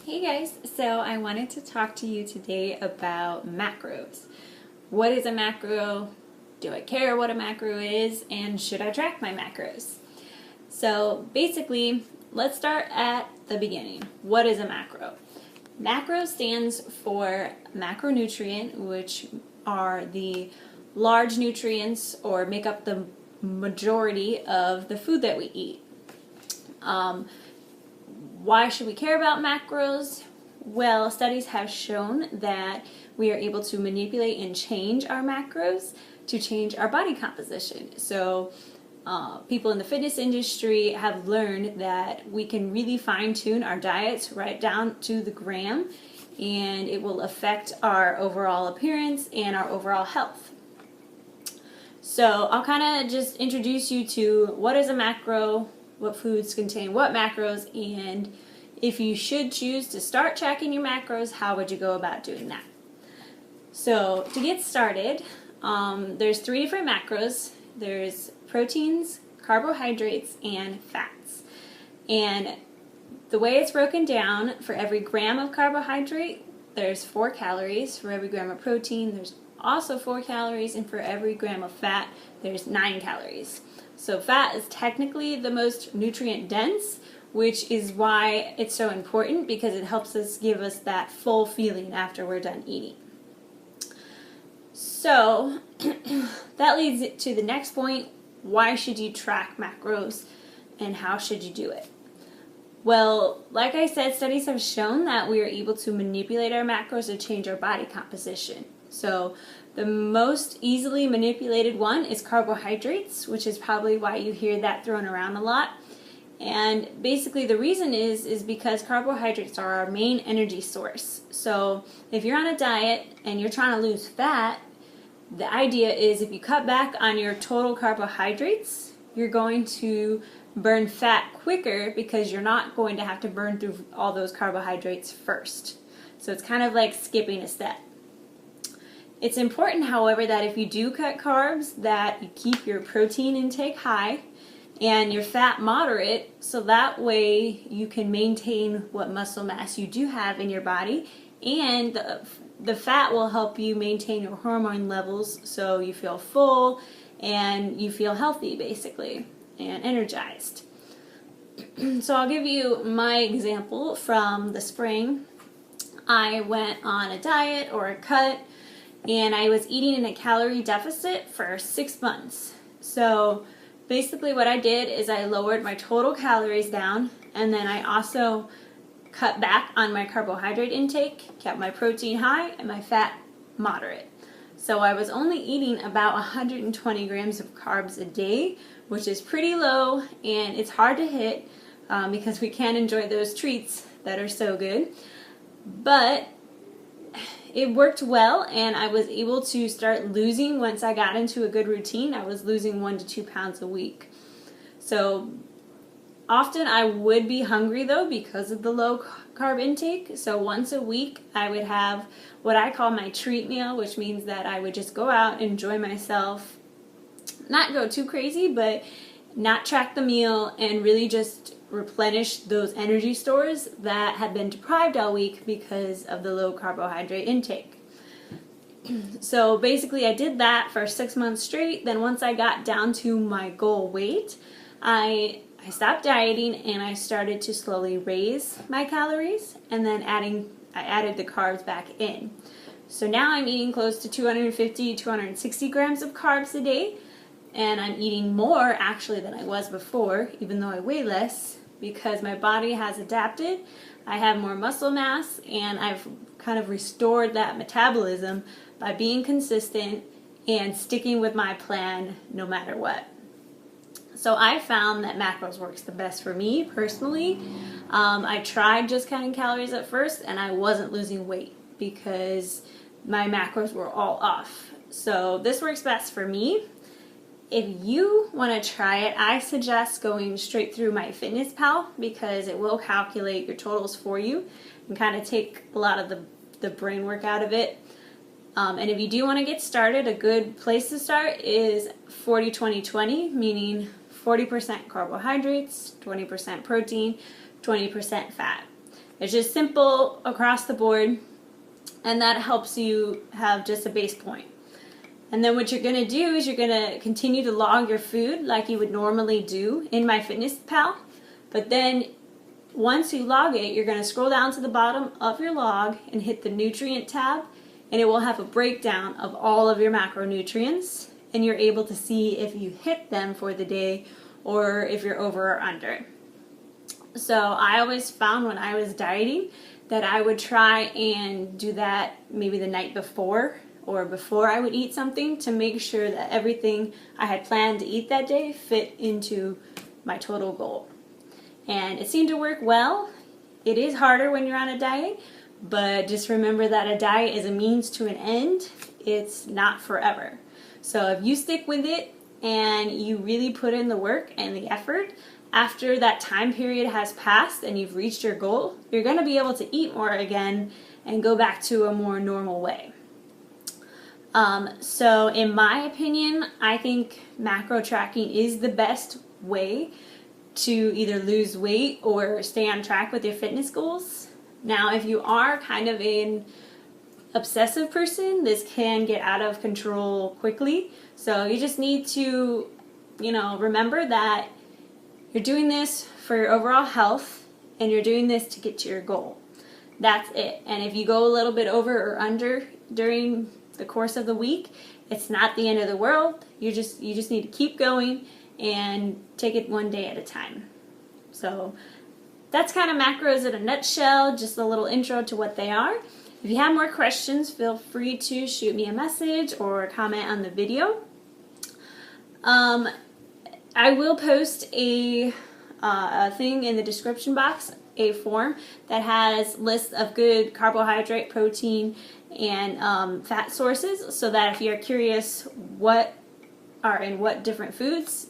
Hey guys, so I wanted to talk to you today about macros. What is a macro? Do I care what a macro is? And should I track my macros? So basically, let's start at the beginning. What is a macro? Macro stands for macronutrient, which are the large nutrients or make up the majority of the food that we eat. Why should we care about macros? Well, studies have shown that we are able to manipulate and change our macros to change our body composition. So people in the fitness industry have learned that we can really fine-tune our diets right down to the gram, and it will affect our overall appearance and our overall health. So I'll kind of just introduce you to what is a macro, what foods contain what macros, and if you should choose to start tracking your macros, how would you go about doing that? So to get started, there's 3 different macros. There's proteins, carbohydrates, and fats. And the way it's broken down, for every gram of carbohydrate, there's 4 calories. For every gram of protein, there's also 4 calories. And for every gram of fat, there's 9 calories. So fat is technically the most nutrient dense, which is why it's so important, because it helps us give us that full feeling after we're done eating. So that leads it to the next point. Why should you track macros and how should you do it? Well, like I said, studies have shown that we are able to manipulate our macros to change our body composition. So the most easily manipulated one is carbohydrates, which is probably why you hear that thrown around a lot. And basically the reason is because carbohydrates are our main energy source. So if you're on a diet and you're trying to lose fat, the idea is if you cut back on your total carbohydrates, you're going to burn fat quicker because you're not going to have to burn through all those carbohydrates first. So it's kind of like skipping a step. It's important, however, that if you do cut carbs, that you keep your protein intake high and your fat moderate, so that way you can maintain what muscle mass you do have in your body, and the fat will help you maintain your hormone levels so you feel full and you feel healthy, basically, and energized. So I'll give you my example from the spring. I went on a diet or a cut, and I was eating in a calorie deficit for 6 months. So basically what I did is I lowered my total calories down, and then I also cut back on my carbohydrate intake, kept my protein high and my fat moderate. So I was only eating about 120 grams of carbs a day, which is pretty low, and it's hard to hit because we can't enjoy those treats that are so good. But it worked well, and I was able to start losing once I got into a good routine. I was losing 1 to 2 pounds a week. So often I would be hungry though because of the low carb intake. So once a week I would have what I call my treat meal, which means that I would just go out, enjoy myself, not go too crazy, but not track the meal and really just replenish those energy stores that had been deprived all week because of the low carbohydrate intake. So basically I did that for 6 months straight. Then once I got down to my goal weight, I stopped dieting and I started to slowly raise my calories, and then I added the carbs back in. So now I'm eating close to 250, 260 grams of carbs a day, and I'm eating more actually than I was before, even though I weigh less, because my body has adapted. I have more muscle mass, and I've kind of restored that metabolism by being consistent and sticking with my plan no matter what. So I found that macros works the best for me personally. I tried just counting calories at first, and I wasn't losing weight because my macros were all off. So this works best for me. If you want to try it, I suggest going straight through MyFitnessPal, because it will calculate your totals for you and kind of take a lot of the brain work out of it. And if you do want to get started, a good place to start is 40-20-20, meaning 40% carbohydrates, 20% protein, 20% fat. It's just simple across the board, and that helps you have just a base point. And then what you're going to do is you're going to continue to log your food like you would normally do in MyFitnessPal. But then once you log it, you're going to scroll down to the bottom of your log and hit the nutrient tab, and it will have a breakdown of all of your macronutrients, and you're able to see if you hit them for the day or if you're over or under. So I always found when I was dieting that I would try and do that maybe the night before or before I would eat something to make sure that everything I had planned to eat that day fit into my total goal. And it seemed to work well. It is harder when you're on a diet, but just remember that a diet is a means to an end. It's not forever. So if you stick with it and you really put in the work and the effort, after that time period has passed and you've reached your goal, you're going to be able to eat more again and go back to a more normal way. So in my opinion, I think macro tracking is the best way to either lose weight or stay on track with your fitness goals. Now, if you are kind of an obsessive person, this can get out of control quickly. So you just need to, remember that you're doing this for your overall health and you're doing this to get to your goal. That's it. And if you go a little bit over or under during the course of the week, it's not the end of the world. You just need to keep going and take it one day at a time. So that's kind of macros in a nutshell, just a little intro to what they are. If you have more questions, feel free to shoot me a message or comment on the video. I will post a thing in the description box, a form that has lists of good carbohydrate, protein, and fat sources, so that if you're curious what are in what different foods,